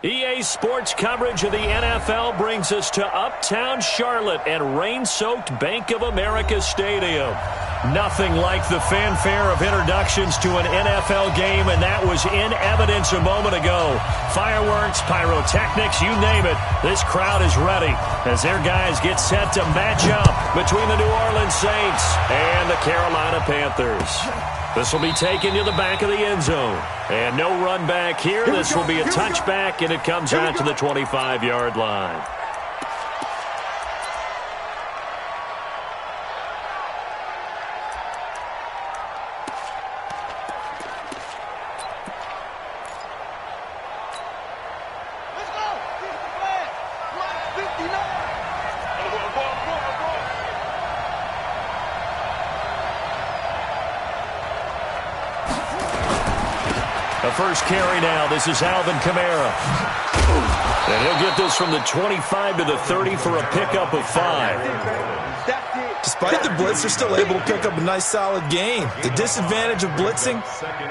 EA Sports coverage of the NFL brings us to Uptown Charlotte and rain-soaked Bank of America Stadium. Nothing like the fanfare of introductions to an NFL game, and that was in evidence a moment ago. Fireworks, pyrotechnics, you name it. This crowd is ready as their guys get set to match up between the New Orleans Saints and the Carolina Panthers. This will be taken to the back of the end zone. And no run back here. This will be a touchback, and it comes out to the 25-yard line. The first carry now. This is Alvin Kamara. And he'll get this from the 25 to the 30 for a pickup of 5. Despite the blitz, they're still able to pick up a nice, solid gain. The disadvantage of blitzing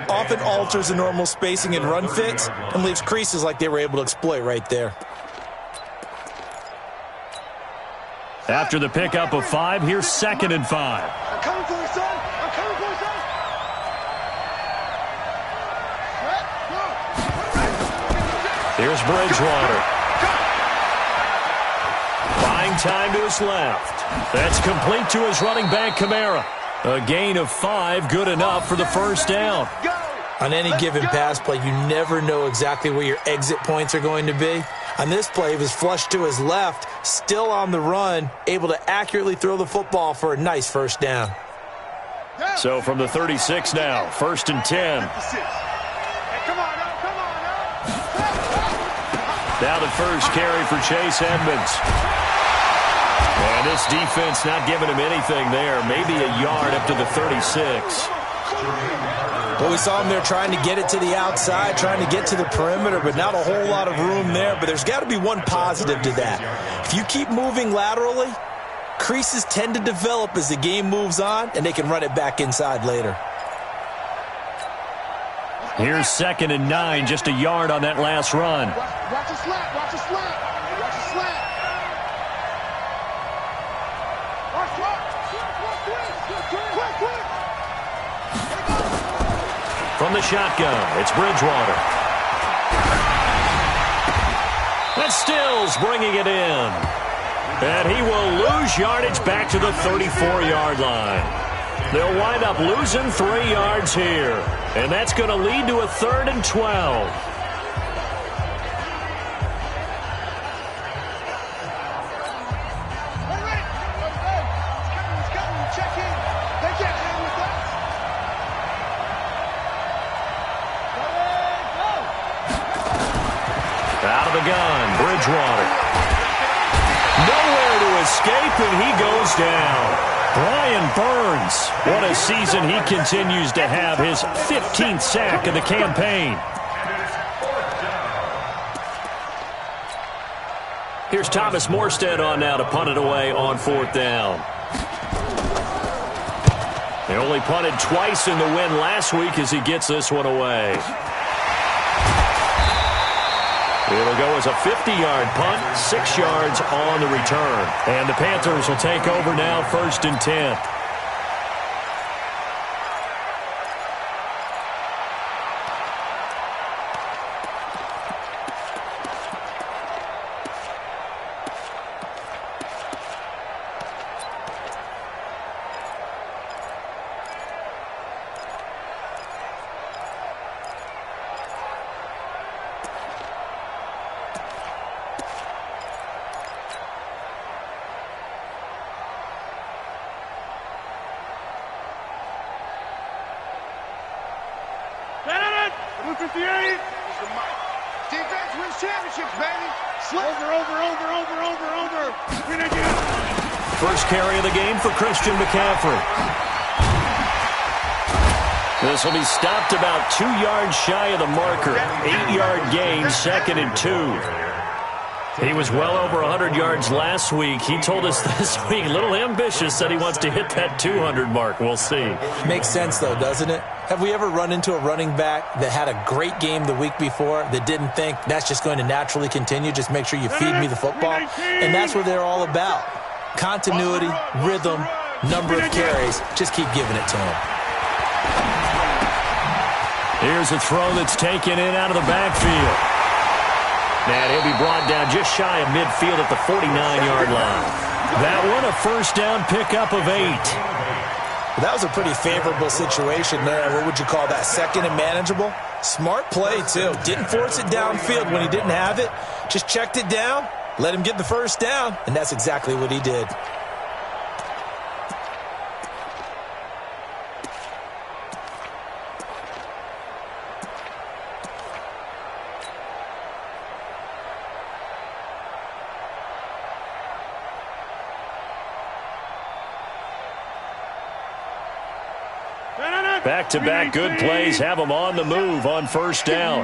often alters the normal spacing and run fits and leaves creases like they were able to exploit right there. After the pickup of 5, here's 2nd and 5. I'm coming for you, son. I'm coming for you, son. Here's Bridgewater. Buying time to his left. That's complete to his running back, Kamara. A gain of 5, good enough for the first down. On any given pass play, you never know exactly where your exit points are going to be. On this play, he was flushed to his left, still on the run, able to accurately throw the football for a nice first down. So from the 36 now, 1st and 10. Now the first carry for Chase Edmonds. And this defense not giving him anything there. Maybe a yard up to the 36. Well, we saw him there trying to get it to the outside, trying to get to the perimeter, but not a whole lot of room there. But there's got to be one positive to that. If you keep moving laterally, creases tend to develop as the game moves on, and they can run it back inside later. Here's 2nd and 9, just a yard on that last run. Watch a slant, watch a slant, watch a slant. Quick. From the shotgun, it's Bridgewater. That's Stills bringing it in. And he will lose yardage back to the 34-yard line. They'll wind up losing 3 yards here. And that's going to lead to a 3rd and 12. Out of the gun, Bridgewater. Nowhere to escape, and he goes down. Brian Burns, what a season he continues to have, his 15th sack of the campaign. Here's Thomas Morstead on now to punt it away on 4th down. They only punted twice in the win last week as he gets this one away. It'll go as a 50-yard punt, 6 yards on the return. And the Panthers will take over now, 1st and 10. Defense wins championships, baby. Over. Win again. First carry of the game for Christian McCaffrey. This will be stopped about 2 yards shy of the marker. 8-yard gain, 2nd and 2. He was well over 100 yards last week. He told us this week, a little ambitious, that he wants to hit that 200 mark. We'll see. Makes sense, though, doesn't it? Have we ever run into a running back that had a great game the week before that didn't think that's just going to naturally continue? Just make sure you feed me the football. And that's what they're all about. Continuity, rhythm, number of carries. Just keep giving it to him. Here's a throw that's taken in out of the backfield. And he'll be brought down just shy of midfield at the 49-yard line. That one, a first down pickup of 8. That was a pretty favorable situation there. What would you call that? Second and manageable? Smart play, too. Didn't force it downfield when he didn't have it. Just checked it down, let him get the first down, and that's exactly what he did. Back-to-back good plays have him on the move on first down.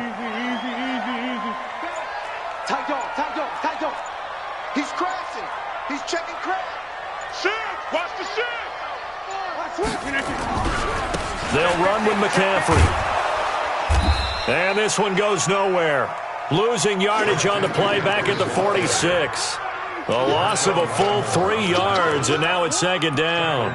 Tight dog. He's crashing. He's checking crash. Shift. Watch the shift. They'll run with McCaffrey. And this one goes nowhere. Losing yardage on the play back at the 46. A loss of a full 3 yards, and now it's second down.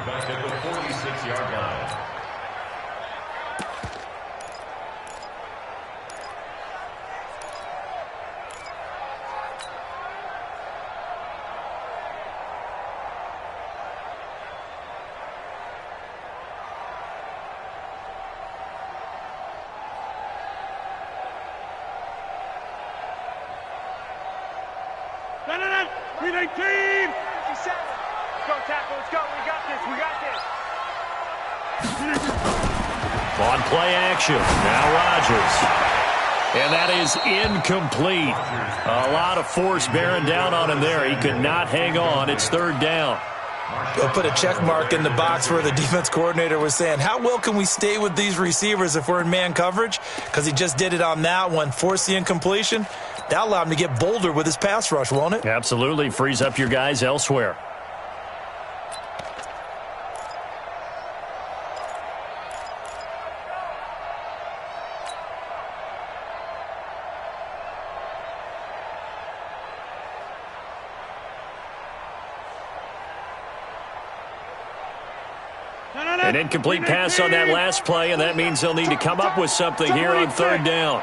On play action, now Rodgers. And that is incomplete. A lot of force bearing down on him there. He could not hang on. It's third down. They'll put a check mark in the box where the defense coordinator was saying, how well can we stay with these receivers if we're in man coverage? Because he just did it on that one, forced the incompletion. That'll allow him to get bolder with his pass rush, won't it? Absolutely. Frees up your guys elsewhere. An incomplete pass on that last play, and that means they'll need to come up with something here on third down.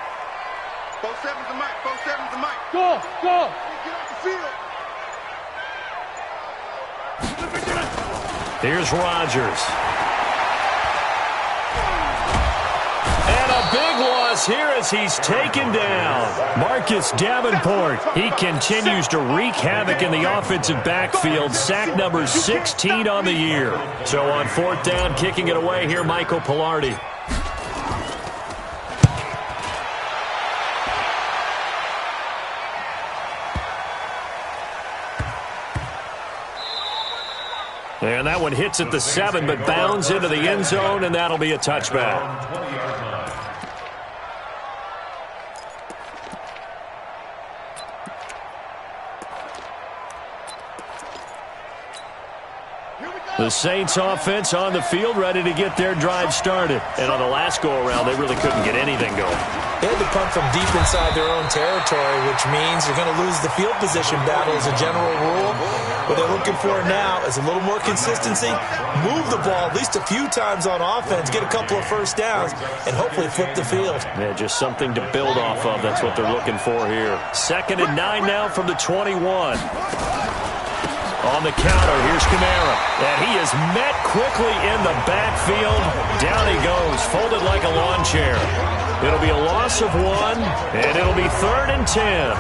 4-7's the mic. 4-7's the mic. Go. Get off the field. Here's Rodgers. And a big loss here as he's taken down. Marcus Davenport. He continues to wreak havoc in the offensive backfield. Sack number 16 on the year. So on fourth down, kicking it away here, Michael Pilardi. And that one hits at the 7, but bounds into the end zone, and that'll be a touchback. The Saints offense on the field, ready to get their drive started. And on the last go-around, they really couldn't get anything going. They had to punt from deep inside their own territory, which means you're going to lose the field position battle as a general rule. What they're looking for now is a little more consistency, move the ball at least a few times on offense, get a couple of first downs, and hopefully flip the field. Yeah, just something to build off of. That's what they're looking for here. 2nd and 9 now from the 21. On the counter, here's Kamara. And he is met quickly in the backfield. Down he goes, folded like a lawn chair. It'll be a loss of 1, and it'll be 3rd and 10.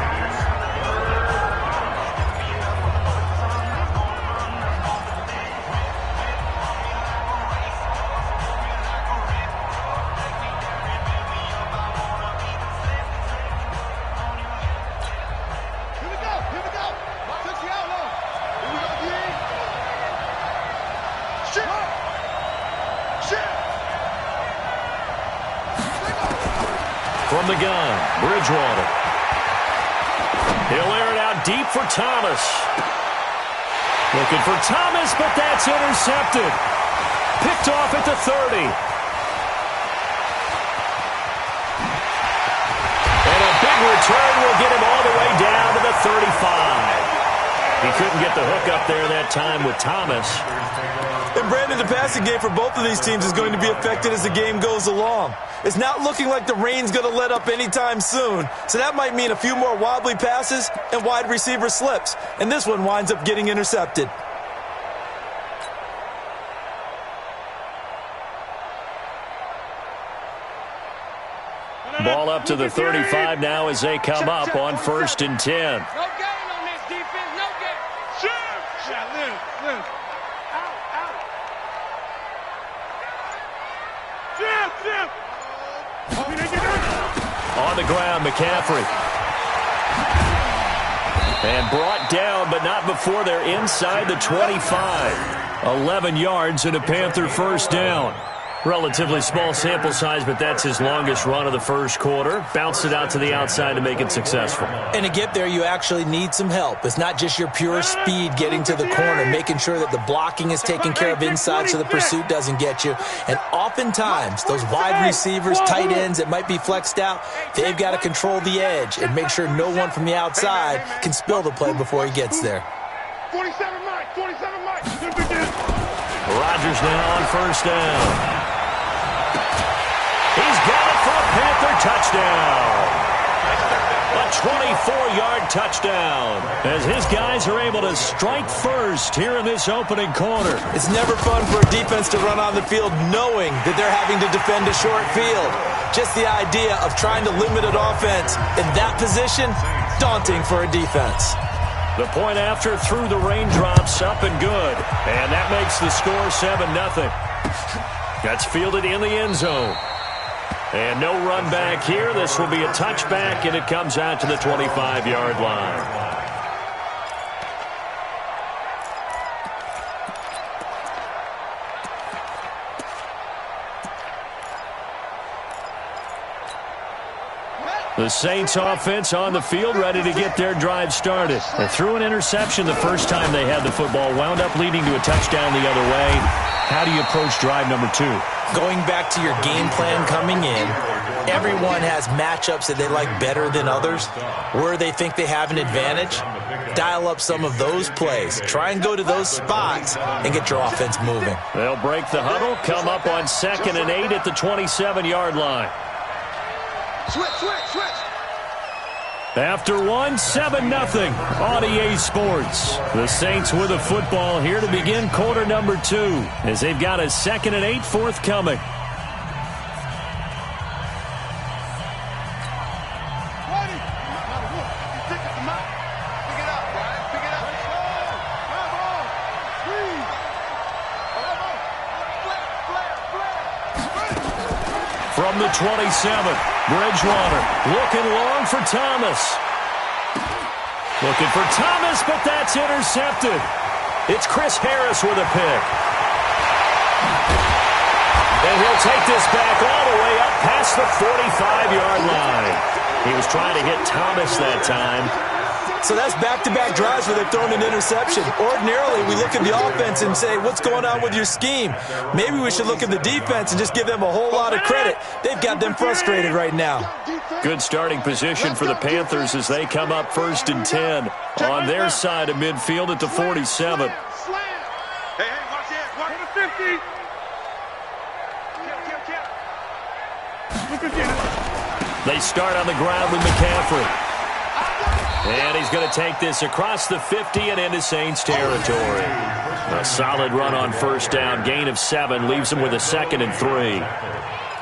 From the gun, Bridgewater. He'll air it out deep for Thomas. Looking for Thomas, but that's intercepted. Picked off at the 30. And a big return will get him all the way down to the 35. He couldn't get the hook up there that time with Thomas. And Brandon, the passing game for both of these teams is going to be affected as the game goes along. It's not looking like the rain's going to let up anytime soon, so that might mean a few more wobbly passes and wide receiver slips. And this one winds up getting intercepted. Ball up to the 35 now as they come up on 1st and 10. No gain on this defense, no gain. Live. On the ground, McCaffrey. And brought down, but not before they're inside the 25. 11 yards and a Panther first down. Relatively small sample size, but that's his longest run of the first quarter. Bounced it out to the outside to make it successful. And to get there, you actually need some help. It's not just your pure speed getting to the corner, making sure that the blocking is taken care of inside so the pursuit doesn't get you. And oftentimes, those wide receivers, tight ends that might be flexed out, they've got to control the edge and make sure no one from the outside can spill the play before he gets there. 47 Mike. Rodgers now on first down. He's got it for a Panther touchdown. A 24-yard touchdown as his guys are able to strike first here in this opening quarter. It's never fun for a defense to run on the field knowing that they're having to defend a short field. Just the idea of trying to limit an offense in that position, daunting for a defense. The point after through the raindrops, up and good. And that makes the score 7-0. That's fielded in the end zone. And no run back here. This will be a touchback, and it comes out to the 25-yard line. The Saints offense on the field, ready to get their drive started. They threw an interception the first time they had the football, wound up leading to a touchdown the other way. How do you approach drive number 2? Going back to your game plan coming in, everyone has matchups that they like better than others, where they think they have an advantage. Dial up some of those plays. Try and go to those spots and get your offense moving. They'll break the huddle, come up on 2nd and 8 at the 27-yard line. Switch. After 7-0 on EA Sports. The Saints with a football here to begin quarter number 2 as they've got a 2nd and 8 forthcoming. From the 27, Bridgewater looking long for Thomas. Looking for Thomas, but that's intercepted. It's Chris Harris with a pick. And he'll take this back all the way up past the 45-yard line. He was trying to hit Thomas that time. So that's back-to-back drives where they've thrown an interception. Ordinarily, we look at the offense and say, what's going on with your scheme? Maybe we should look at the defense and just give them a whole lot of credit. They've got them frustrated right now. Good starting position for the Panthers as they come up 1st and 10 on their side of midfield at the 47. Hey, watch it. Watch the 50. They start on the ground with McCaffrey. And he's going to take this across the 50 and into Saints territory. A solid run on first down. Gain of 7 leaves him with a 2nd and 3.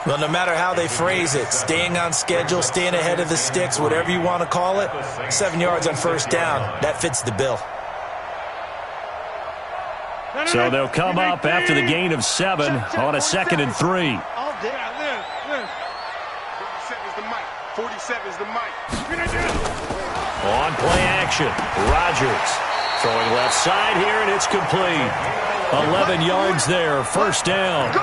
Well, no matter how they phrase it, staying on schedule, staying ahead of the sticks, whatever you want to call it, 7 yards on first down, that fits the bill. So they'll come up after the gain of 7 on a 2nd and 3. 47's the mic. On play action, Rodgers throwing left side here, and it's complete. 11 yards there, first down.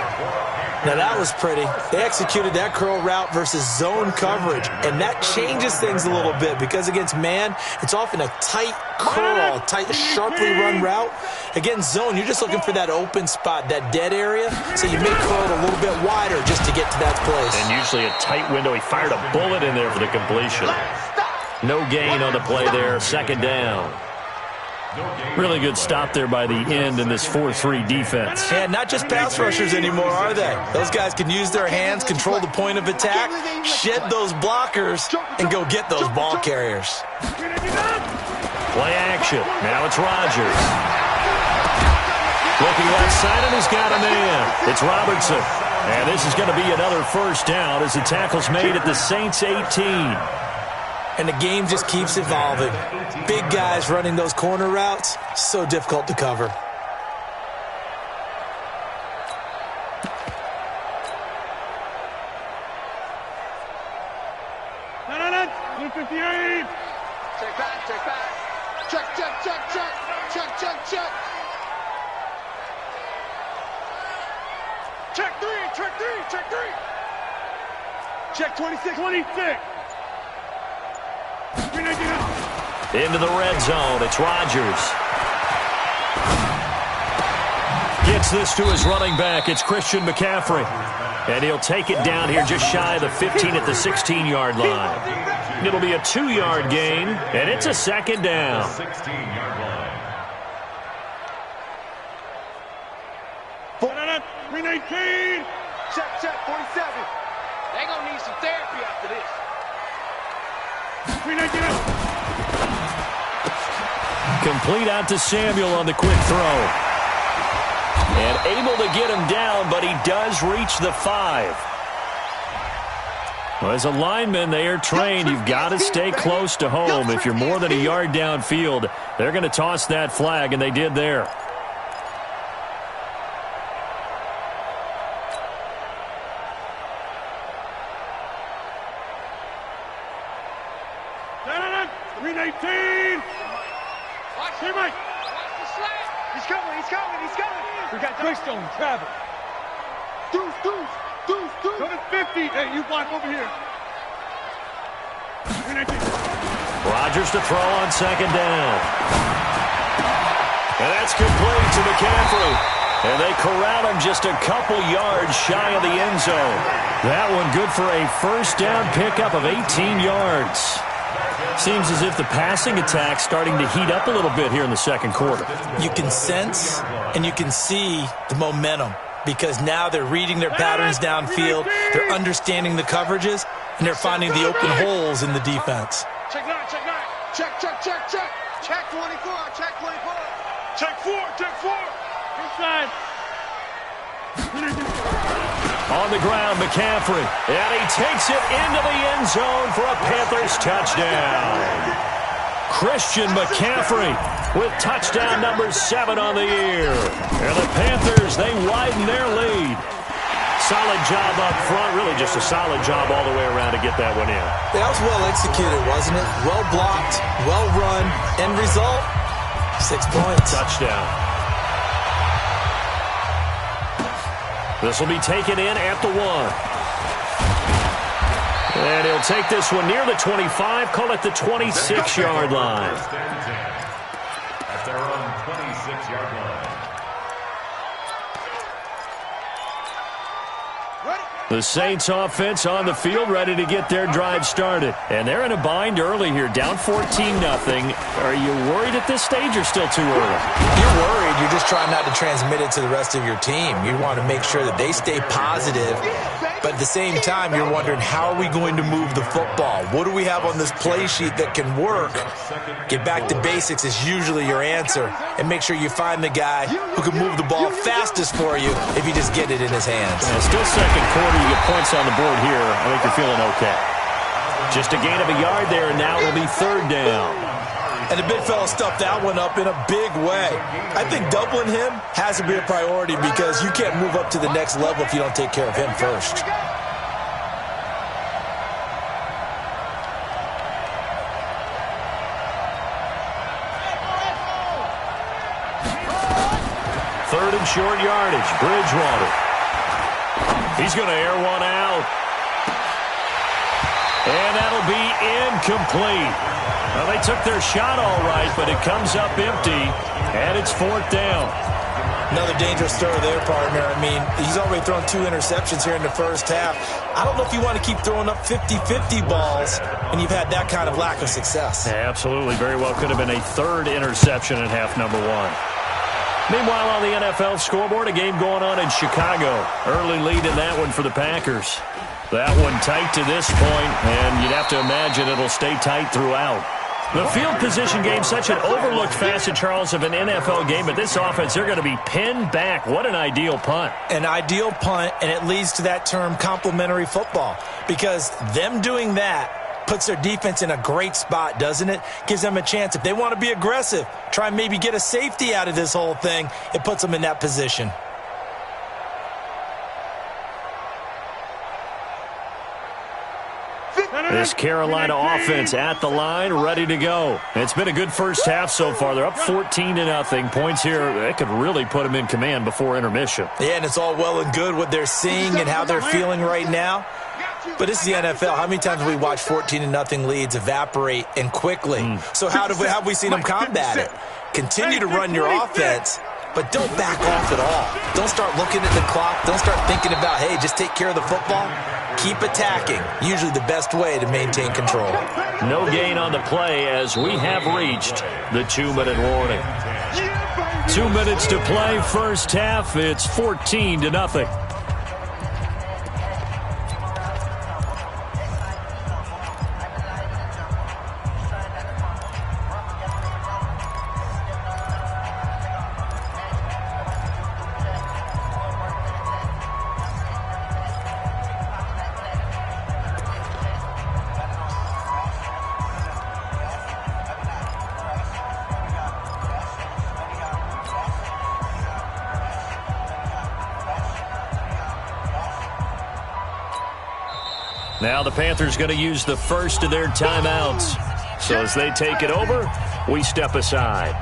Now that was pretty. They executed that curl route versus zone coverage, and that changes things a little bit because against man, it's often a tight curl, tight, sharply run route. Against zone, you're just looking for that open spot, that dead area, so you may curl it a little bit wider just to get to that place. And usually a tight window. He fired a bullet in there for the completion. No gain on the play there, second down. Really good stop there by the end in this 4-3 defense. And not just pass rushers anymore, are they? Those guys can use their hands, control the point of attack, shed those blockers, and go get those ball carriers. Play action. Now it's Rodgers. Looking left side, and he's got a man. It's Robertson. And this is going to be another first down as the tackle's made at the Saints 18. And the game just keeps evolving. Big guys running those corner routes, so difficult to cover. No, 58. Check back, check back. Check, check, check, check. Check, check, check. Check 3, check 3, check 3. Check 26. 26. Into the red zone. It's Rodgers. Gets this to his running back. It's Christian McCaffrey. And he'll take it down here just shy of the 15 at the 16-yard line. It'll be a 2-yard gain, and it's a second down. 16-yard line. 319. Check, check, 47. They gonna need some therapy after this. 319. Complete out to Samuel on the quick throw. And able to get him down, but he does reach the 5. Well, as a lineman, they are trained. You've got to stay close to home. If you're more than a yard downfield, they're going to toss that flag, and they did there. Hey, Mike. Watch the slack. He's coming, he's coming, he's coming. We got Twist on travel. Deuce, deuce, deuce, deuce. Go to 50. Hey, you block over here. Rodgers to throw on second down. And that's complete to McCaffrey. And they corral him just a couple yards shy of the end zone. That one good for a first down pickup of 18 yards. Seems as if the passing attack's starting to heat up a little bit here in the second quarter. You can sense and you can see the momentum because now they're reading their patterns downfield, they're understanding the coverages, and they're finding the open holes in the defense. Check 9, check 9. Check, check, check, check. Check 24, check 24. Check 4, check 4. Inside. On the ground, McCaffrey. And he takes it into the end zone for a Panthers touchdown. Christian McCaffrey with touchdown number 7 on the year. And the Panthers, they widen their lead. Solid job up front. Really just a solid job all the way around to get that one in. That was well executed, wasn't it? Well blocked, well run. End result, 6 points. Touchdown. This will be taken in at the 1. And he'll take this one near the 25, call it the 26-yard line. At their own 26-yard line. The Saints offense on the field ready to get their drive started. And they're in a bind early here, down 14-0. Are you worried at this stage or still too early? You're worried. You're just trying not to transmit it to the rest of your team. You want to make sure that they stay positive. But at the same time, you're wondering, how are we going to move the football? What do we have on this play sheet that can work? Get back to basics is usually your answer. And make sure you find the guy who can move the ball fastest for you if you just get it in his hands. Still second quarter. You get points on the board here. I think you're feeling okay. Just a gain of a yard there, and now it'll be third down. And the big fella stuffed that one up in a big way. I think doubling him has to be a priority because you can't move up to the next level if you don't take care of him first. Third and short yardage. Bridgewater. He's going to air one out. And that'll be incomplete. Well, they took their shot all right, but it comes up empty, and it's 4th down. Another dangerous throw there, partner. I mean, he's already thrown 2 interceptions here in the first half. I don't know if you want to keep throwing up 50-50 balls when you've had that kind of lack of success. Yeah, absolutely. Very well could have been a 3rd interception in half number 1. Meanwhile, on the NFL scoreboard, a game going on in Chicago. Early lead in that one for the Packers. That one tight to this point, and you'd have to imagine it'll stay tight throughout. The field position game, such an overlooked facet, Charles, of an NFL game, but this offense, they're going to be pinned back. What an ideal punt. An ideal punt, and it leads to that term complementary football, because them doing that puts their defense in a great spot, doesn't it? Gives them a chance. If they want to be aggressive, try and maybe get a safety out of this whole thing, it puts them in that position. This Carolina offense at the line, ready to go. It's been a good first half so far. They're up 14-0. Points here, that could really put them in command before intermission. Yeah, and it's all well and good what they're seeing and how they're feeling right now. But this is the NFL. How many times have we watched 14-0 leads evaporate and quickly? So how have we seen them combat it? Continue to run your offense, but don't back off at all. Don't start looking at the clock. Don't start thinking about, hey, just take care of the football. Keep attacking. Usually the best way to maintain control. No gain on the play as we have reached the 2-minute warning. 2 minutes to play, first half. It's 14-0. Now the Panthers going to use the first of their timeouts. So as they take it over, we step aside.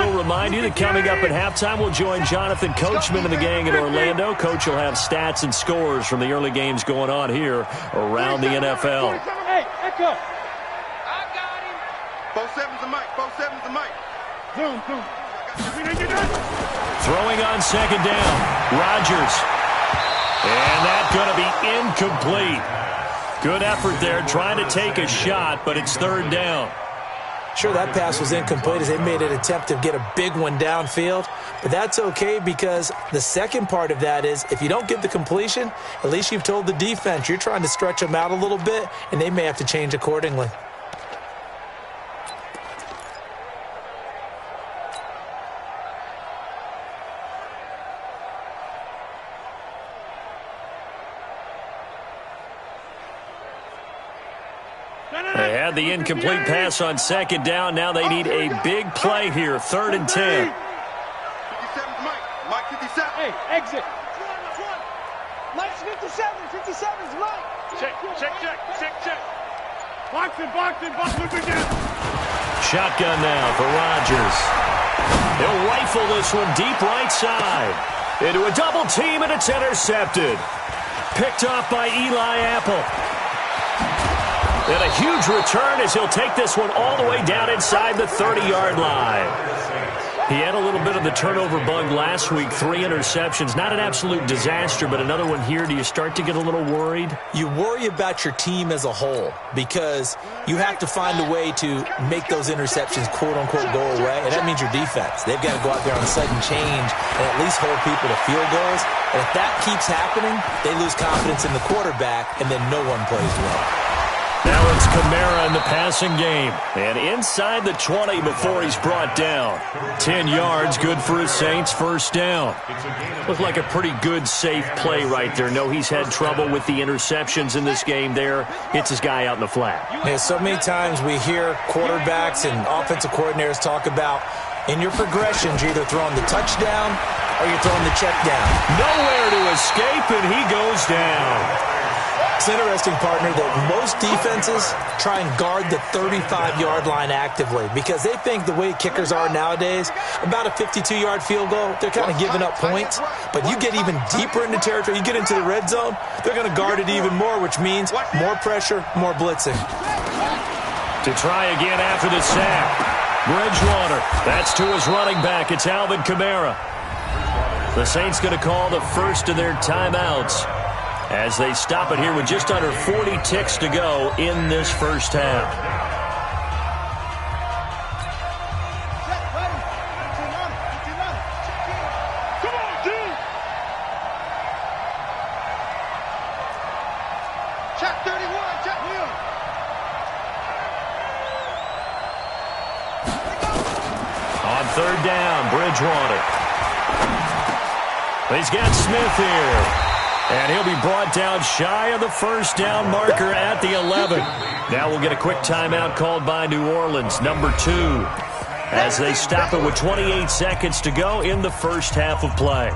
Remind you that coming up at halftime, we'll join Jonathan Coachman and the gang in Orlando. Coach will have stats and scores from the early games going on here around the NFL. Hey, Echo. I got him. 4-7's the mic. 4-7's the mic. Zoom. Throwing on second down. Rodgers. And that's going to be incomplete. Good effort there trying to take a shot, but it's 3rd down. Sure, that pass was incomplete as they made an attempt to get a big one downfield. But that's okay because the second part of that is if you don't get the completion, at least you've told the defense you're trying to stretch them out a little bit, and they may have to change accordingly. They had the incomplete pass on second down. Now they need a big play here, 3rd and 10. 57's Mike. Mike 57. Hey, exit. Mike's 57. 57's Mike. Check. Boxing again. Shotgun now for Rodgers. He'll rifle this one deep right side. Into a double team, and it's intercepted. Picked off by Eli Apple. And a huge return as he'll take this one all the way down inside the 30-yard line. He had a little bit of the turnover bug last week, 3 interceptions. Not an absolute disaster, but another one here. Do you start to get a little worried? You worry about your team as a whole because you have to find a way to make those interceptions, quote-unquote, go away, and that means your defense. They've got to go out there on a sudden change and at least hold people to field goals. And if that keeps happening, they lose confidence in the quarterback, and then no one plays well. Now it's Kamara in the passing game. And inside the 20 before he's brought down. 10 yards, good for his Saints, first down. Looked like a pretty good, safe play right there. No, he's had trouble with the interceptions in this game there. Hits his guy out in the flat. Yeah, so many times we hear quarterbacks and offensive coordinators talk about in your progressions, you're either throwing the touchdown or you're throwing the check down. Nowhere to escape, and he goes down. It's interesting, partner, that most defenses try and guard the 35-yard line actively because they think the way kickers are nowadays, about a 52-yard field goal, they're kind of giving up points. But you get even deeper into territory, you get into the red zone, they're going to guard it even more, which means more pressure, more blitzing. To try again after the sack. Bridgewater, that's to his running back. It's Alvin Kamara. The Saints going to call the first of their timeouts as they stop it here with just under 40 ticks to go in this first half. Come on, dude! Check 31, check Will. On third down, Bridgewater. He's got Smith here. And he'll be brought down shy of the first down marker at the 11. Now we'll get a quick timeout called by New Orleans, number 2, as they stop it with 28 seconds to go in the first half of play.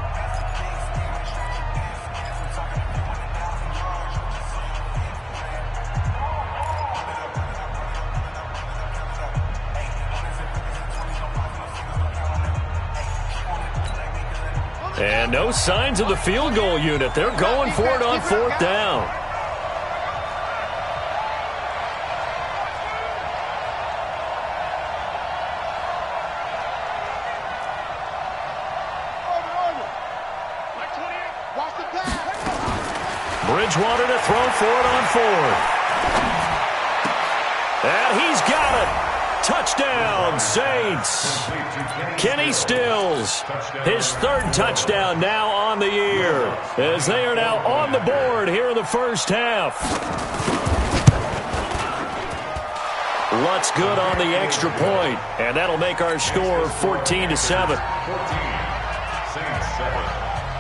And no signs of the field goal unit. They're going for it on fourth down. Bridgewater to throw for it on fourth. And he's got it. Touchdown, Saints. Kenny Stills, his third touchdown now on the year, as they are now on the board here in the first half. Lutz good on the extra point, and that'll make our score 14-7.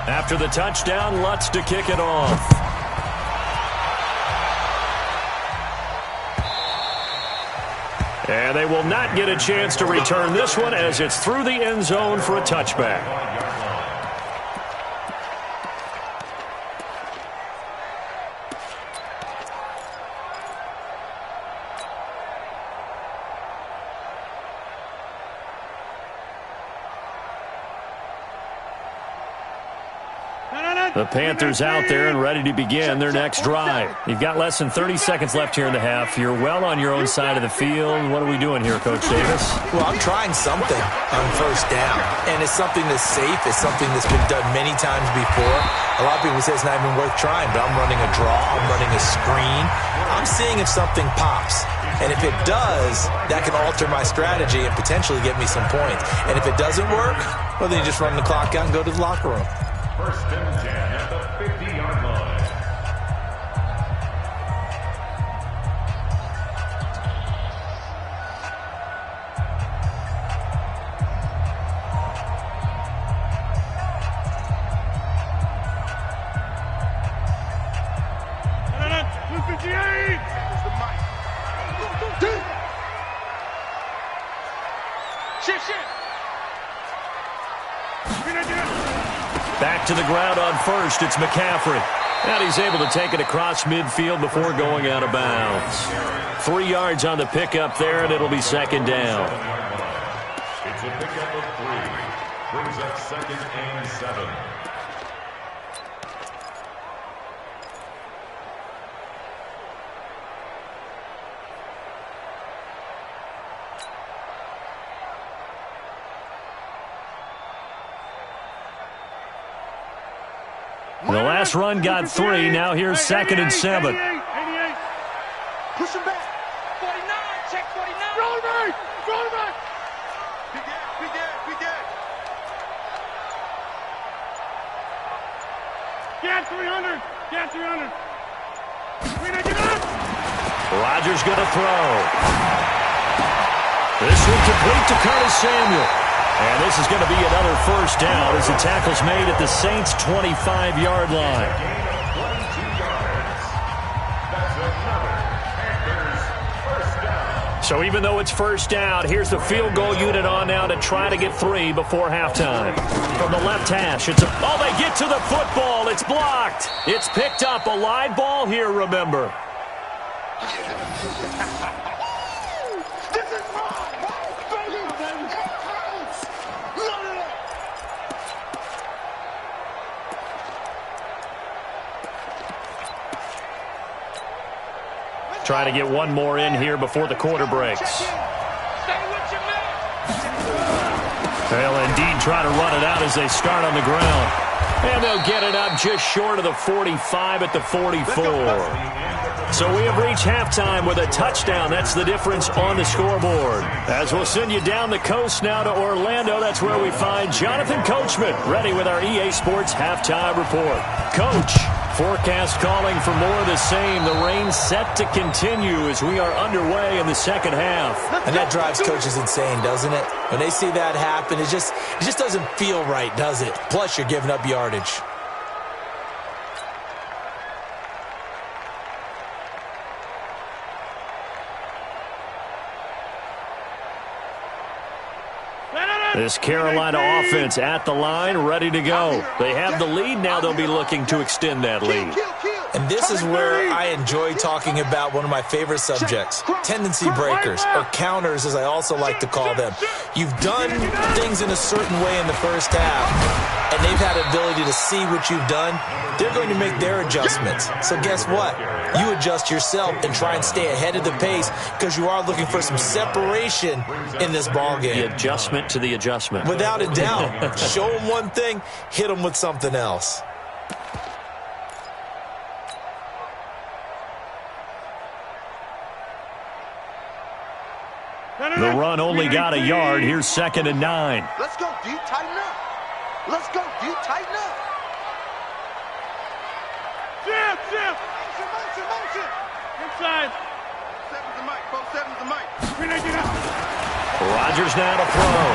After the touchdown, Lutz to kick it off. And they will not get a chance to return this one as it's through the end zone for a touchback. The Panthers out there and ready to begin their next drive. You've got less than 30 seconds left here in the half. You're well on your own side of the field. What are we doing here, Coach Davis? Well, I'm trying something on first down, and it's something that's safe. It's something that's been done many times before. A lot of people say it's not even worth trying, but I'm running a draw. I'm running a screen. I'm seeing if something pops. And if it does, that can alter my strategy and potentially get me some points. And if it doesn't work, well, then you just run the clock out and go to the locker room. First and 10 at the 50-yard line. Back to the ground on first, it's McCaffrey. And he's able to take it across midfield before going out of bounds. 3 yards on the pickup there, and it'll be second down. It's a pickup of 3. Brings up second and 7. The last run got 3. Now here's second and 7. 88. Push him back. 49. Check 49. Roll right. Roll right. Get 300. Get 300. Get up. Rodgers going to throw. This one complete to Curtis Samuel. And this is going to be another first down as the tackle's made at the Saints' 25-yard line. So even though it's first down, here's the field goal unit on now to try to get 3 before halftime. From the left hash, they get to the football. It's blocked. It's picked up. A live ball here, remember. Try to get one more in here before the quarter breaks. They'll indeed try to run it out as they start on the ground. And they'll get it up just short of the 45 at the 44. So we have reached halftime with a touchdown. That's the difference on the scoreboard. As we'll send you down the coast now to Orlando, that's where we find Jonathan Coachman, ready with our EA Sports halftime report. Coach, forecast calling for more of the same. The rain set to continue as we are underway in the second half. And that drives coaches insane, doesn't it? When they see that happen, it just doesn't feel right, does it? Plus, you're giving up yardage. This Carolina offense at the line, ready to go. They have the lead now. They'll be looking to extend that lead. And this is where I enjoy talking about one of my favorite subjects, tendency breakers, or counters as I also like to call them. You've done things in a certain way in the first half, and they've had the ability to see what you've done. They're going to make their adjustments. So guess what? You adjust yourself and try and stay ahead of the pace because you are looking for some separation in this ballgame. The adjustment to the adjustment. Without a doubt. Show them one thing, hit them with something else. The run only got a yard. Here's 2nd and 9. Let's go deep, tighten up. Let's go deep, tighten up. Jim. Motion. Inside. 7's the mic, folks. 7's the mic. Rodgers now to throw.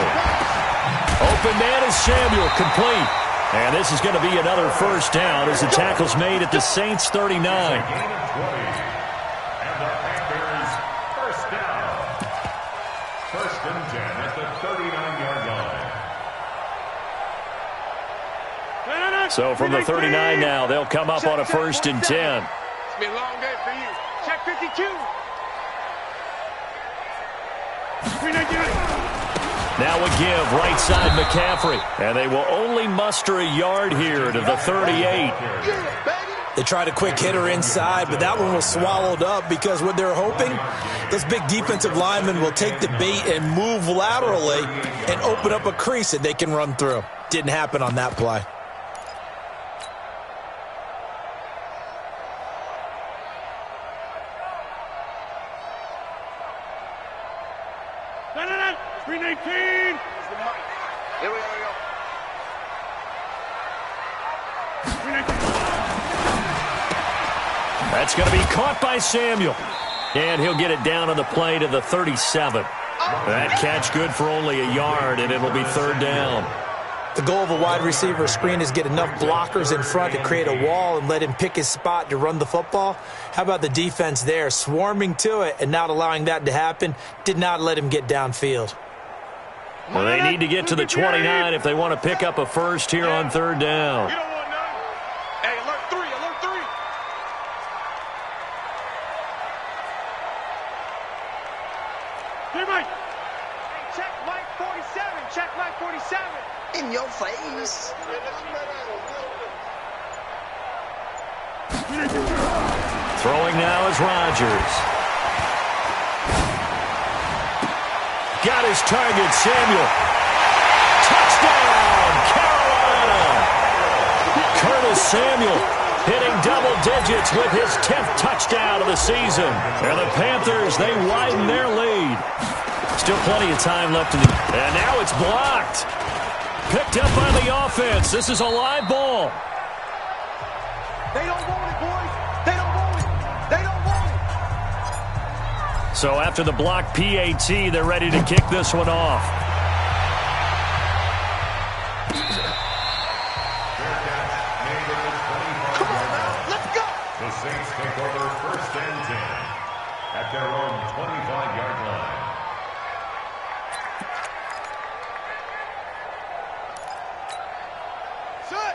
Open man is Samuel, complete. And this is going to be another first down as the tackle's made at the Saints 39. So from the 39 now, they'll come up on a 1st and 10. It's been a long day for you. Check 52. Now a give, right side McCaffrey. And they will only muster a yard here to the 38. They tried a quick hitter inside, but that one was swallowed up because what they're hoping, those big defensive linemen will take the bait and move laterally and open up a crease that they can run through. Didn't happen on that play. That's going to be caught by Samuel. And he'll get it down on the play to the 37. That catch good for only a yard, and it'll be 3rd down. The goal of a wide receiver screen is get enough blockers in front to create a wall and let him pick his spot to run the football. How about the defense there, swarming to it and not allowing that to happen? Did not let him get downfield. Well, they need to get to the 29 if they want to pick up a first here on 3rd down. You don't want none. Hey, alert 3. Hey, Mike. Check Mike 47. Check Mike 47. In your face. Throwing now is Rodgers. Got his target, Samuel. Touchdown, Carolina! Curtis Samuel hitting double digits with his 10th touchdown of the season. And the Panthers, they widen their lead. Still plenty of time left in the... And now it's blocked. Picked up by the offense. This is a live ball. They don't want it, boys. They don't want it. They don't want it. So after the block PAT, they're ready to kick this one off. Come on now. Let's go. The Saints take over 1st and 10 at their own 25-yard line.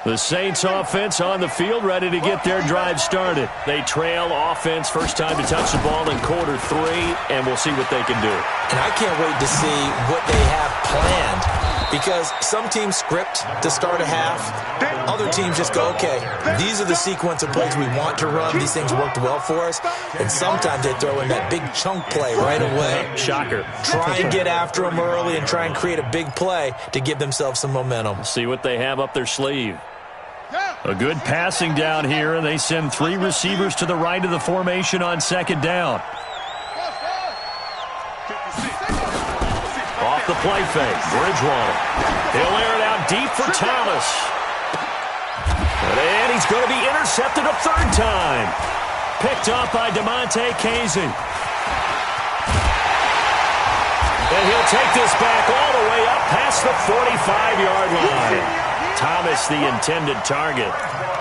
The Saints offense on the field, ready to get their drive started. They trail offense, first time to touch the ball in quarter 3, and we'll see what they can do. And I can't wait to see what they have planned, because some teams script to start a half. Other teams just go, okay, these are the sequence of plays we want to run. These things worked well for us. And sometimes they throw in that big chunk play right away. Shocker. Try and get after them early and try and create a big play to give themselves some momentum. See what they have up their sleeve. A good passing down here, and they send 3 receivers to the right of the formation on second down. Off the play fake, Bridgewater. He'll air it out deep for Thomas. And he's going to be intercepted a third time. Picked off by DeMonte Casey. And he'll take this back all the way up past the 45-yard line. Thomas, the intended target.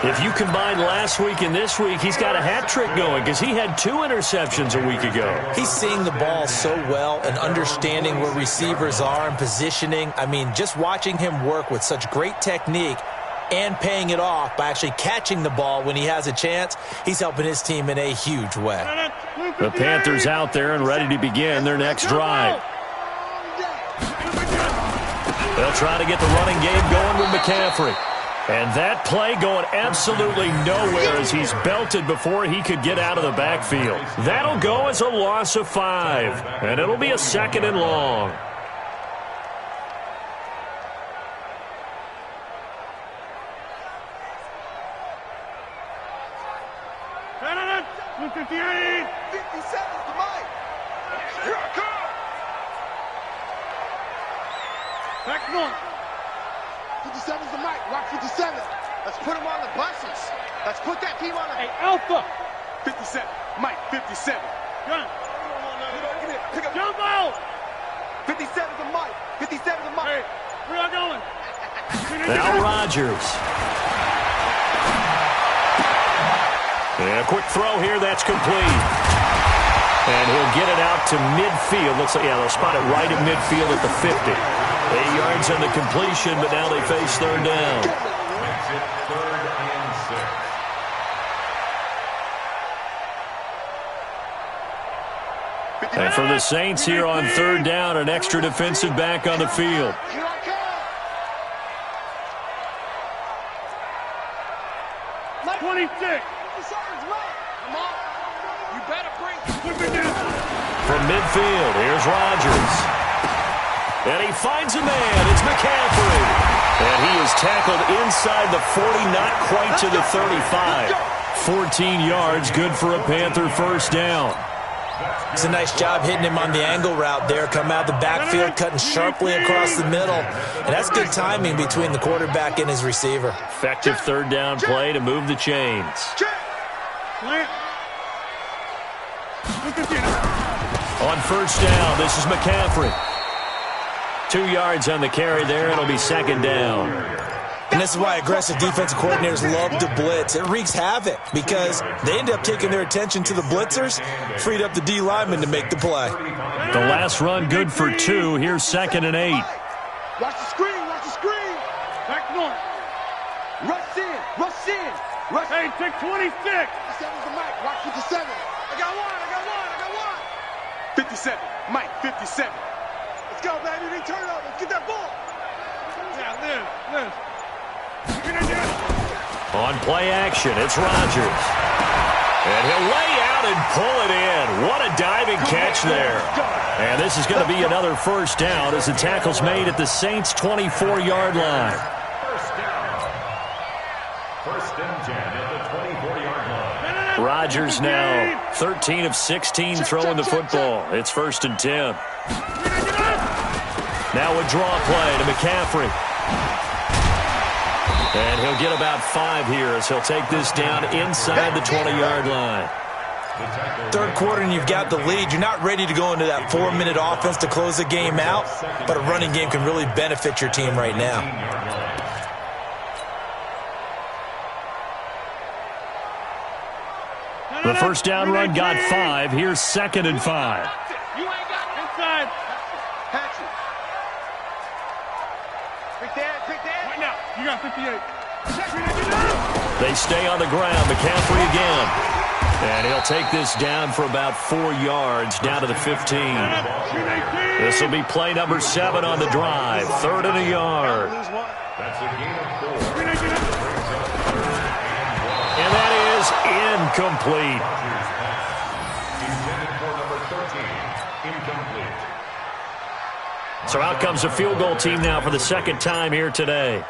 If you combine last week and this week, he's got a hat trick going because he had 2 interceptions a week ago. He's seeing the ball so well and understanding where receivers are and positioning. I mean, just watching him work with such great technique and paying it off by actually catching the ball when he has a chance, he's helping his team in a huge way. The Panthers out there and ready to begin their next drive. They'll try to get the running game going with McCaffrey. And that play going absolutely nowhere as he's belted before he could get out of the backfield. That'll go as a loss of 5. And it'll be a 2nd and long. Back north. 57's the mic. Rock 57. Let's put him on the buses. Let's put that team on the... Hey, Alpha. 57. Mike, 57. Gun. Pick up. Jump out. 57's the mic. 57's the mic. Hey, where y'all going? Now Rodgers. And a quick throw here. That's complete. And he'll get it out to midfield. Looks like, yeah, they'll spot it right at midfield at the 50. 8 yards on the completion, but now they face third down. Makes it 3rd and 6. And for the Saints here on third down, an extra defensive back on the field. 26. From midfield, here's Rodgers. And he finds a man. It's McCaffrey. And he is tackled inside the 40, not quite to the 35. 14 yards, good for a Panther first down. It's a nice job hitting him on the angle route there. Come out the backfield, cutting sharply across the middle. And that's good timing between the quarterback and his receiver. Effective third down play to move the chains. On first down, this is McCaffrey. 2 yards on the carry there. It'll be second down. And this is why aggressive defensive coordinators love to blitz. It wreaks havoc because they end up taking their attention to the blitzers, freed up the D lineman to make the play. The last run good for 2. Here's 2nd and 8. Watch the screen. Watch the screen. Back north. Rush in. Rush in. Rush. Hey, take 26. 57's the mic. Watch 57. I got one. 57. Mike, 57. Let's go, baby. They turn up. Let's get that ball. Yeah, Liz. On play action, it's Rodgers. And he'll lay out and pull it in. What a diving catch there. And this is going to be another first down as the tackle's made at the Saints' 24-yard line. First down. 1st and 10 at the 24-yard line. Rodgers now 13 of 16 throwing the football. It's 1st and 10. Now a draw play to McCaffrey. And he'll get about 5 here as he'll take this down inside the 20-yard line. Third quarter and you've got the lead. You're not ready to go into that 4-minute offense to close the game out, but a running game can really benefit your team right now. The first down run got 5. Here's 2nd and 5. You ain't got inside. Patrick. Big Dad. Right now. You got 58. They stay on the ground. McCaffrey again. And he'll take this down for about 4 yards, down to the 15. This will be play number 7 on the drive. 3rd and a yard. That's a gain of 4. And that is incomplete. Intended for number 13. Incomplete. So out comes the field goal team now for the 2nd time here today.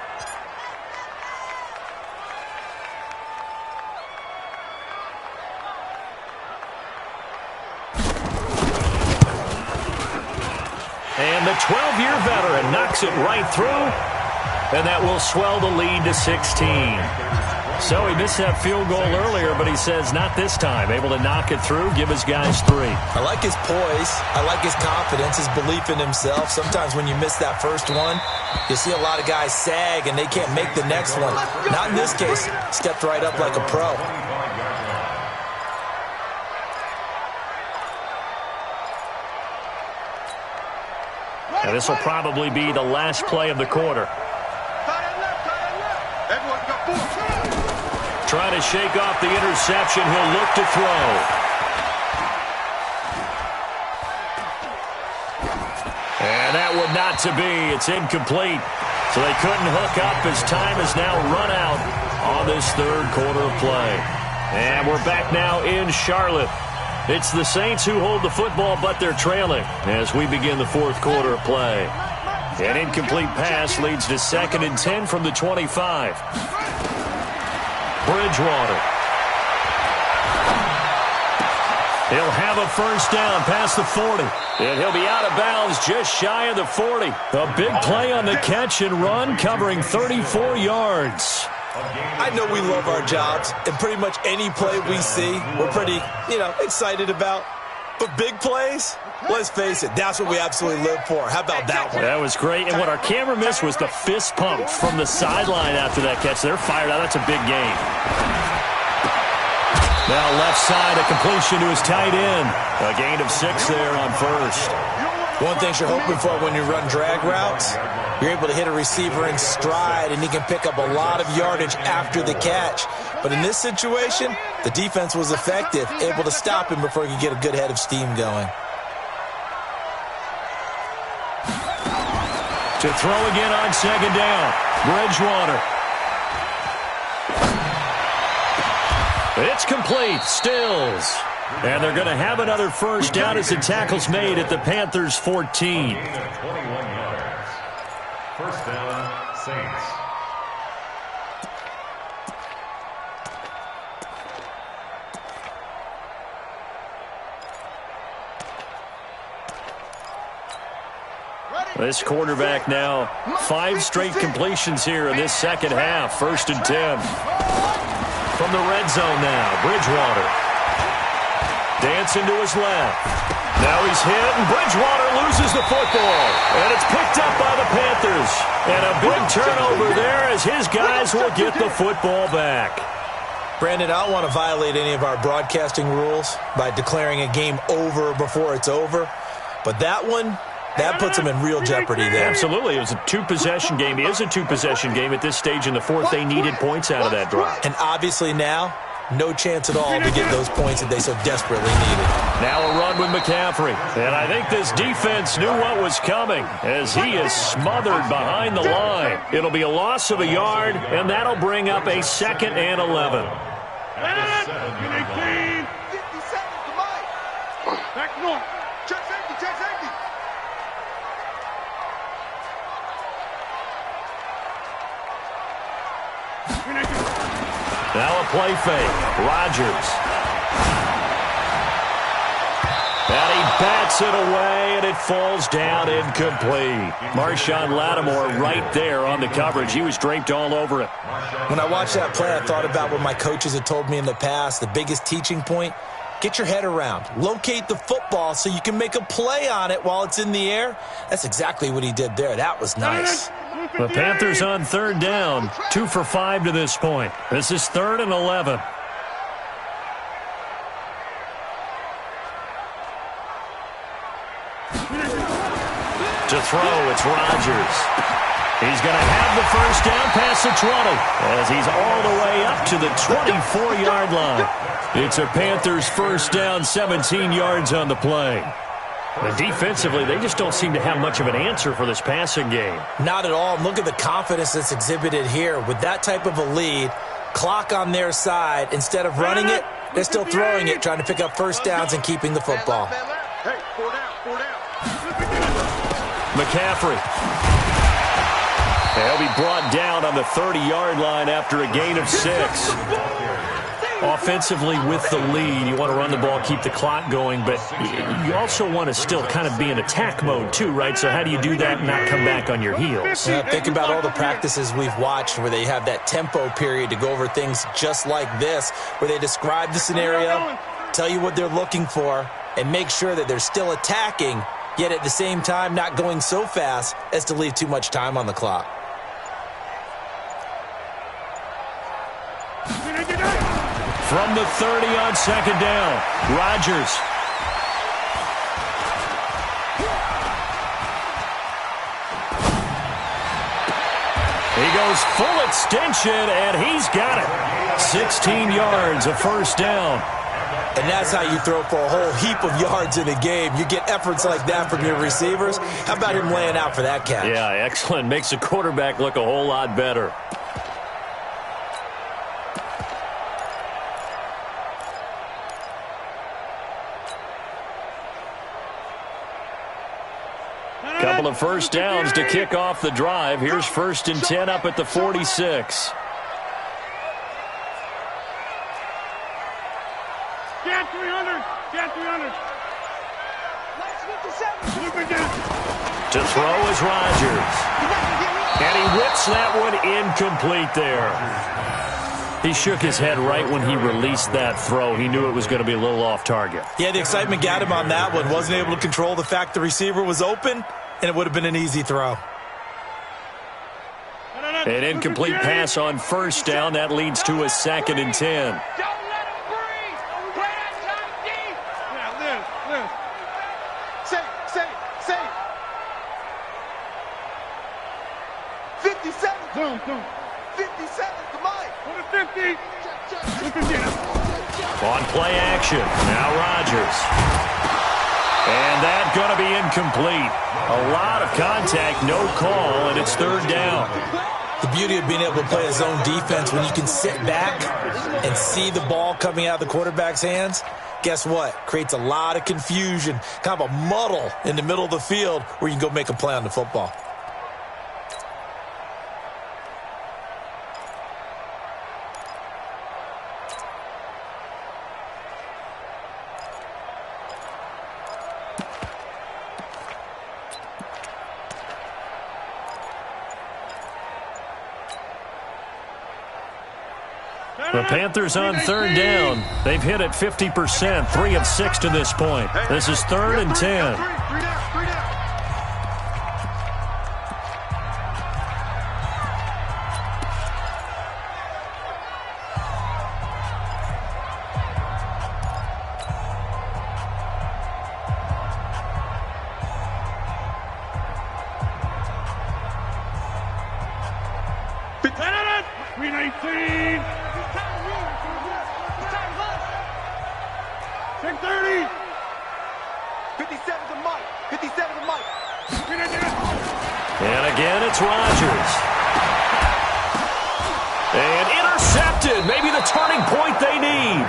And the 12-year veteran knocks it right through, and that will swell the lead to 16. So he missed that field goal earlier, but he says not this time. Able to knock it through, give his guys 3. I like his poise. I like his confidence, his belief in himself. Sometimes when you miss that first one, you see a lot of guys sag and they can't make the next one. Not in this case. Stepped right up like a pro. Now this will probably be the last play of the quarter. Trying to shake off the interception. He'll look to throw. And that would not to be. It's incomplete. So they couldn't hook up as time has now run out on this 3rd quarter of play. And we're back now in Charlotte. It's the Saints who hold the football, but they're trailing as we begin the 4th quarter of play. An incomplete pass leads to 2nd and 10 from the 25. Bridgewater. He'll have a first down past the 40. And he'll be out of bounds just shy of the 40. A big play on the catch and run, covering 34 yards. I know we love our jobs, and pretty much any play we see, we're pretty, excited about. But big plays, let's face it, that's what we absolutely live for. How about that one? That was great, and what our camera missed was the fist pump from the sideline after that catch. They're fired out. That's a big gain. Now left side, a completion to his tight end. A gain of 6 there on first. One thing you're hoping for when you run drag routes, you're able to hit a receiver in stride, and he can pick up a lot of yardage after the catch. But in this situation, the defense was effective, able to stop him before he could get a good head of steam going. To throw again on 2nd down. Bridgewater. It's complete. Stills. And they're going to have another first down as the tackle's made at the Panthers' 14. First down, Saints. This quarterback now, 5 straight completions here in this 2nd half. 1st and 10. From the red zone now, Bridgewater. Dancing to his left. Now he's hit, and Bridgewater loses the football. And it's picked up by the Panthers. And a big turnover there as his guys will get the football back. Brandon, I don't want to violate any of our broadcasting rules by declaring a game over before it's over. But that one, that puts them in real jeopardy there. Absolutely. It was a 2-possession game. It is a 2-possession game at this stage in the 4th. They needed points out of that drive. And obviously now, no chance at all to get those points that they so desperately needed. Now a run with McCaffrey. And I think this defense knew what was coming as he is smothered behind the line. It'll be a loss of a yard, and that'll bring up a 2nd and 11. Back north. Check safety, check safety. Now a play fake. Rodgers. And he bats it away, and it falls down incomplete. Marshawn Lattimore right there on the coverage. He was draped all over it. When I watched that play, I thought about what my coaches had told me in the past. The biggest teaching point, get your head around. Locate the football so you can make a play on it while it's in the air. That's exactly what he did there. That was nice. The Panthers on 3rd down, 2 for 5 to this point. This is 3rd and 11. To throw, it's Rodgers. He's going to have the first down past the 20 as he's all the way up to the 24-yard line. It's a Panthers first down, 17 yards on the play. And defensively, they just don't seem to have much of an answer for this passing game. Not at all. Look at the confidence that's exhibited here. With that type of a lead, clock on their side, instead of running it, they're still throwing it, trying to pick up first downs and keeping the football. Hey, 4 down. McCaffrey. He'll be brought down on the 30-yard line after a gain of 6. Offensively, with the lead, you want to run the ball, keep the clock going, but you also want to still kind of be in attack mode too, right? So how do you do that and not come back on your heels? Think about all the practices we've watched where they have that tempo period to go over things just like this, where they describe the scenario, tell you what they're looking for, and make sure that they're still attacking, yet at the same time not going so fast as to leave too much time on the clock. From the 30 on second down, Rodgers. He goes full extension, and he's got it. 16 yards, a first down. And that's how you throw for a whole heap of yards in a game. You get efforts like that from your receivers. How about him laying out for that catch? Yeah, excellent. Makes the quarterback look a whole lot better. Couple of first downs to kick off the drive. Here's 1st and 10 up at the 46. Get 300. Get 300. To throw is Rodgers. And he whips that one incomplete there. He shook his head right when he released that throw. He knew it was going to be a little off target. Yeah, the excitement got him on that one. Wasn't able to control the fact the receiver was open, and it would have been an easy throw. An incomplete pass on first down. That leads to a 2nd and 10. Safe. 57. 57 to Mike. 50. On play action. Now Rodgers. And that's going to be incomplete. A lot of contact, no call, and it's 3rd down. The beauty of being able to play a zone defense when you can sit back and see the ball coming out of the quarterback's hands, guess what? Creates a lot of confusion, kind of a muddle in the middle of the field where you can go make a play on the football. The Panthers on 3rd down. They've hit it 50%, 3 of 6 to this point. This is 3rd and 10. Three down. And again, it's Rodgers. And intercepted. Maybe the turning point they need.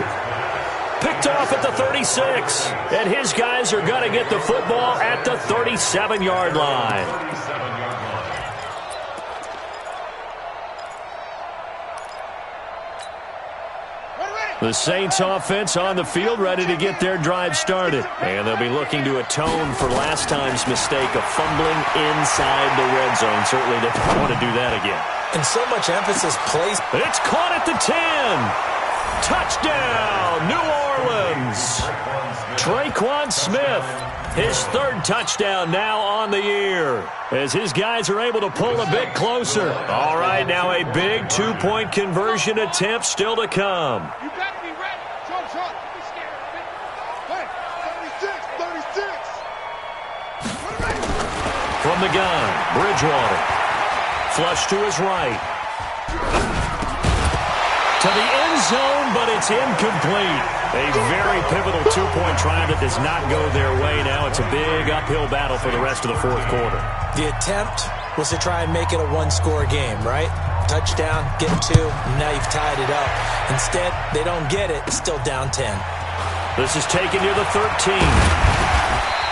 Picked off at the 36. And his guys are going to get the football at the 37-yard line. The Saints offense on the field, ready to get their drive started. And they'll be looking to atone for last time's mistake of fumbling inside the red zone. Certainly they don't want to do that again. And so much emphasis placed. It's caught at the 10. Touchdown, New Orleans. Traquan Smith, his 3rd touchdown now on the year, as his guys are able to pull a bit closer. All right, now a big 2-point conversion attempt still to come. You got to be ready. Don't be scared. Hey, 36. From the gun, Bridgewater. Flush to his right. To the end zone, but it's incomplete. A very pivotal two-point try that does not go their way. Now it's a big uphill battle for the rest of the fourth quarter. The attempt was to try and make it a one-score game, right? Touchdown, get 2, and now you've tied it up. Instead, they don't get it. It's still down 10. This is taken near the 13.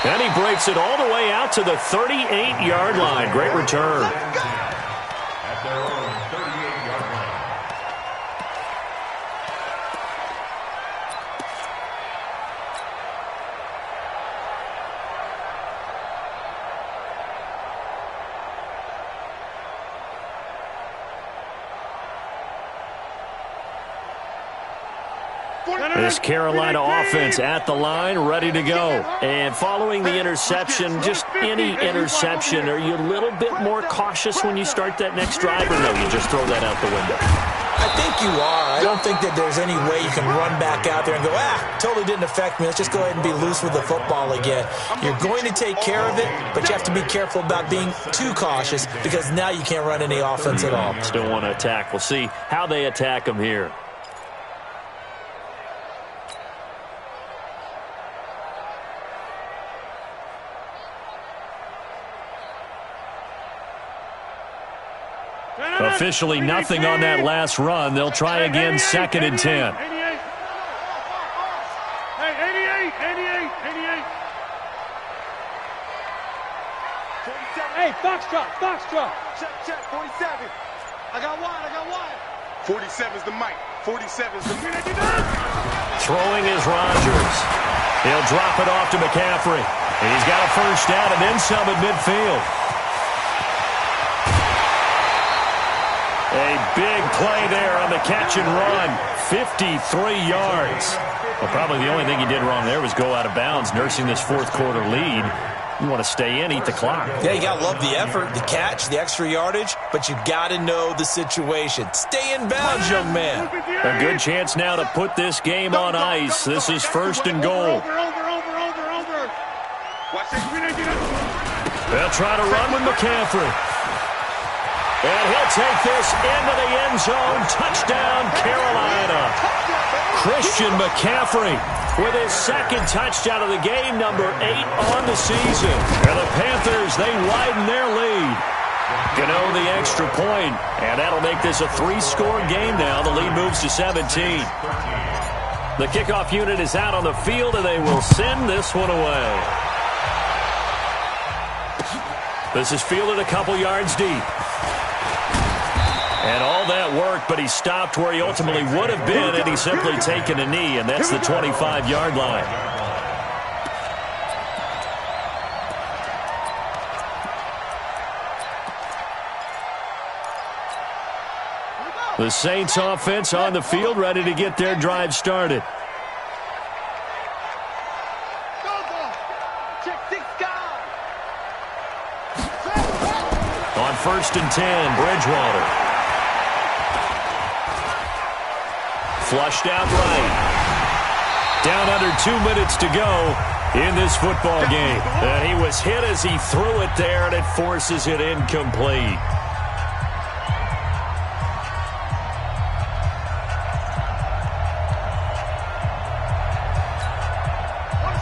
And he breaks it all the way out to the 38-yard line. Great return. At their own 38-yard line. This Carolina offense at the line, ready to go. And following the interception, just any interception, are you a little bit more cautious when you start that next drive, or no, you just throw that out the window? I think you are. I don't think that there's any way you can run back out there and go, totally didn't affect me. Let's just go ahead and be loose with the football again. You're going to take care of it, but you have to be careful about being too cautious because now you can't run any offense at all. Still want to attack. We'll see how they attack them here. Officially nothing on that last run. They'll try again, 2nd and 10. Hey, Foxtrot. Check, 47. I got one. 47's the mic. 47's the mic. Throwing is Rodgers. He'll drop it off to McCaffrey. He's got a first down and then some at midfield. A big play there on the catch and run. 53 yards. Well, probably the only thing he did wrong there was go out of bounds, nursing this fourth quarter lead. You want to stay in, eat the clock. Yeah, you got to love the effort, the catch, the extra yardage, but you got to know the situation. Stay in bounds, young man. A good chance now to put this game on ice. This is 1st and goal. They'll try to run with McCaffrey. And he'll take this into the end zone. Touchdown, Carolina. Christian McCaffrey with his 2nd touchdown of the game, number 8 on the season. And the Panthers, they widen their lead. Gano the extra point, and that'll make this a 3-score game now. The lead moves to 17. The kickoff unit is out on the field, and they will send this one away. This is fielded a couple yards deep. And all that work, but he stopped where he ultimately would have been, and he's simply taken a knee, and that's the 25-yard line. The Saints offense on the field, ready to get their drive started. On 1st and 10, Bridgewater. Flushed out right. Down under 2 minutes to go in this football game. And he was hit as he threw it there, and it forces it incomplete.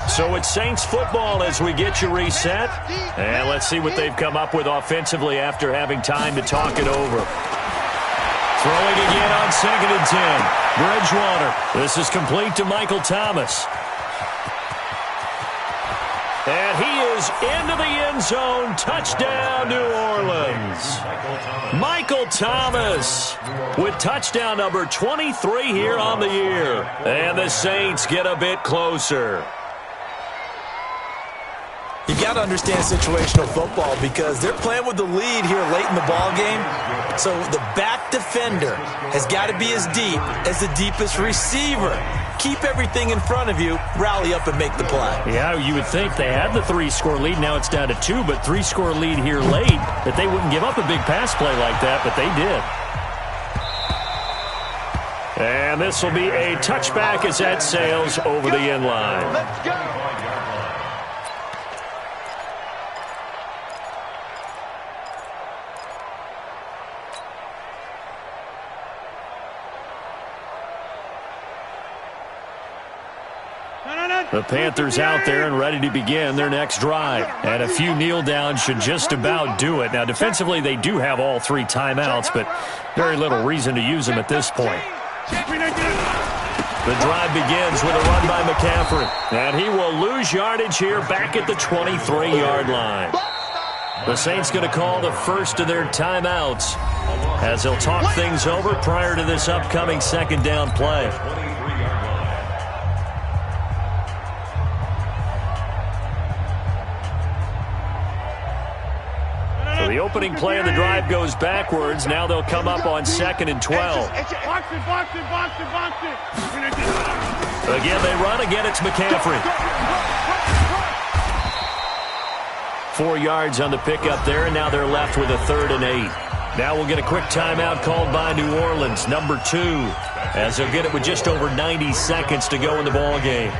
So it's Saints football as we get you reset. And let's see what they've come up with offensively after having time to talk it over. Throwing again on 2nd and 10. Bridgewater. This is complete to Michael Thomas. And he is into the end zone. Touchdown, New Orleans. Michael Thomas with touchdown number 23 here on the year. And the Saints get a bit closer. You got to understand situational football because they're playing with the lead here late in the ball game. So the back defender has got to be as deep as the deepest receiver. Keep everything in front of you, rally up and make the play. Yeah, you would think they had the 3-score lead. Now it's down to 2, but 3-score lead here late, that they wouldn't give up a big pass play like that, but they did. And this will be a touchback as that sails over the end line. Let's go. The Panthers out there and ready to begin their next drive. And a few kneel downs should just about do it. Now, defensively, they do have all 3 timeouts, but very little reason to use them at this point. The drive begins with a run by McCaffrey. And he will lose yardage here back at the 23-yard line. The Saints going to call the first of their timeouts as they'll talk things over prior to this upcoming second down play. So the opening play of the drive goes backwards. Now they'll come up on 2nd and 12. Box it. Again, they run. Again, it's McCaffrey. 4 yards on the pickup there, and now they're left with a 3rd and 8. Now we'll get a quick timeout called by New Orleans, number 2, as they'll get it with just over 90 seconds to go in the ball game.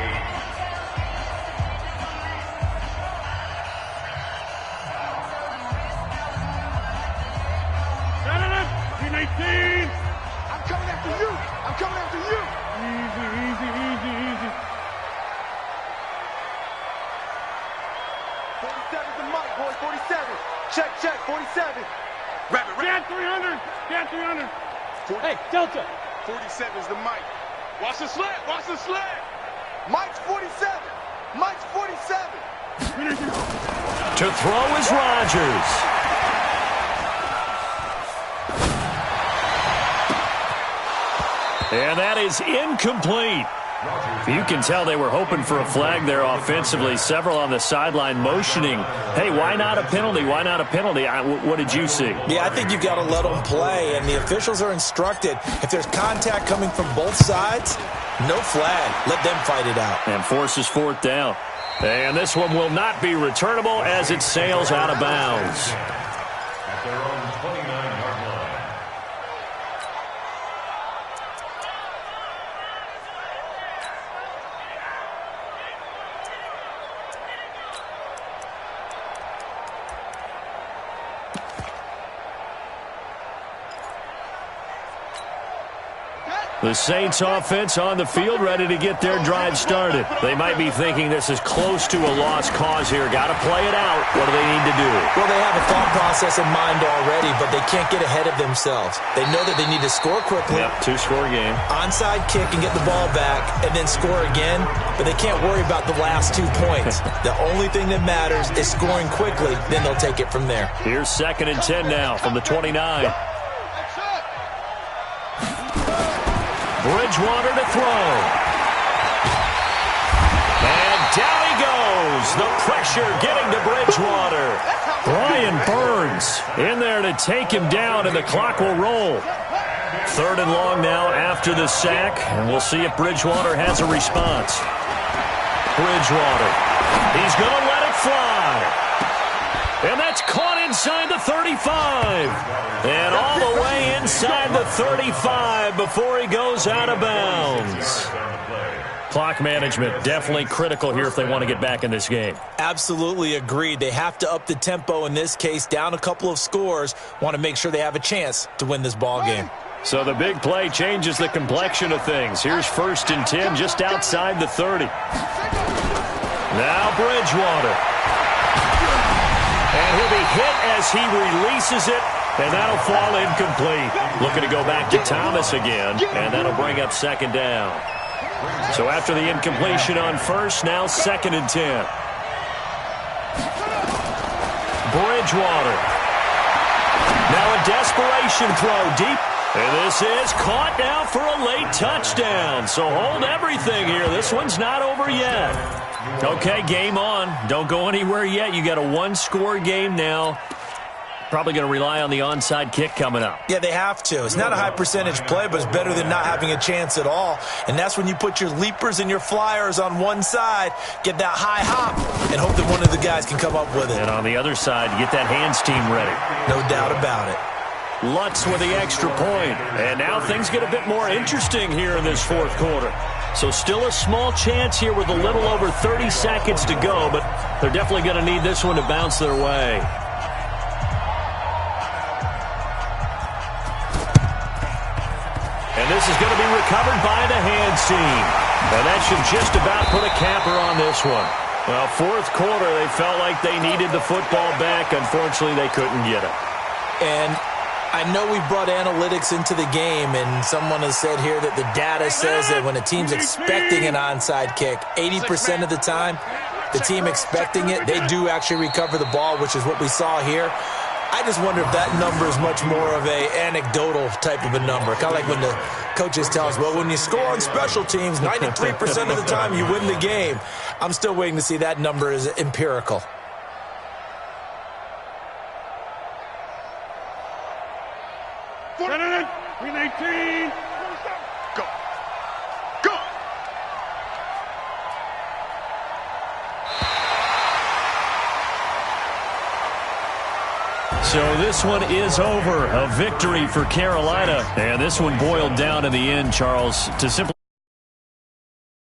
I'm coming after you. Easy. 47's the mic, boys. 47. Check. 47. Rabbit. Cat 300. Hey, Delta. 47's the mic. Watch the slant. Mike's 47. To throw is Rodgers. And that is incomplete. You can tell they were hoping for a flag there offensively. Several on the sideline motioning, hey, why not a penalty? What did you see? Yeah, I think you've got to let them play, and the officials are instructed, if there's contact coming from both sides, no flag. Let them fight it out. And forces 4th down. And this one will not be returnable as it sails out of bounds. At their own 29-yard line. The Saints offense on the field ready to get their drive started. They might be thinking this is close to a lost cause here. Got to play it out. What do they need to do? Well, they have a thought process in mind already, but they can't get ahead of themselves. They know that they need to score quickly. Yep, 2-score game. Onside kick and get the ball back and then score again, but they can't worry about the last 2 points. The only thing that matters is scoring quickly, then they'll take it from there. Here's 2nd and 10 now from the 29. Bridgewater to throw. And down he goes. The pressure getting to Bridgewater. Brian Burns in there to take him down, and the clock will roll. 3rd and long now after the sack, and we'll see if Bridgewater has a response. Bridgewater. He's going to let it fly. And that's caught inside the 35. And all the way inside the 35 before he goes out of bounds. Clock management definitely critical here if they want to get back in this game. Absolutely agreed. They have to up the tempo in this case, down a couple of scores. Want to make sure they have a chance to win this ball game. So the big play changes the complexion of things. Here's 1st and 10 just outside the 30. Now Bridgewater. And he'll be hit as he releases it, and that'll fall incomplete. Looking to go back to Thomas again, and that'll bring up 2nd down. So after the incompletion on 1st, now 2nd and 10. Bridgewater. Now a desperation throw deep. And this is caught now for a late touchdown. So hold everything here. This one's not over yet. Okay, game on. Don't go anywhere yet. You got a 1-score game now. Probably going to rely on the onside kick coming up. Yeah, they have to. It's not a high percentage play, but it's better than not having a chance at all. And that's when you put your leapers and your flyers on one side, get that high hop, and hope that one of the guys can come up with it. And on the other side, get that hands team ready. No doubt about it. Lutz with the extra point. And now things get a bit more interesting here in this 4th quarter. So still a small chance here with a little over 30 seconds to go, but they're definitely going to need this one to bounce their way. And this is going to be recovered by the hands team. And that should just about put a capper on this one. Well, fourth quarter, they felt like they needed the football back. Unfortunately, they couldn't get it. And I know we brought analytics into the game, and someone has said here that the data says that when a team's expecting an onside kick, 80% of the time, the team expecting it, they do actually recover the ball, which is what we saw here. I just wonder if that number is much more of a anecdotal type of a number. Kind of like when the coaches tell us, well, when you score on special teams, 93% of the time you win the game. I'm still waiting to see that number is empirical. Green 18. Go. Go. So this one is over. A victory for Carolina. And this one boiled down in the end, Charles, to simply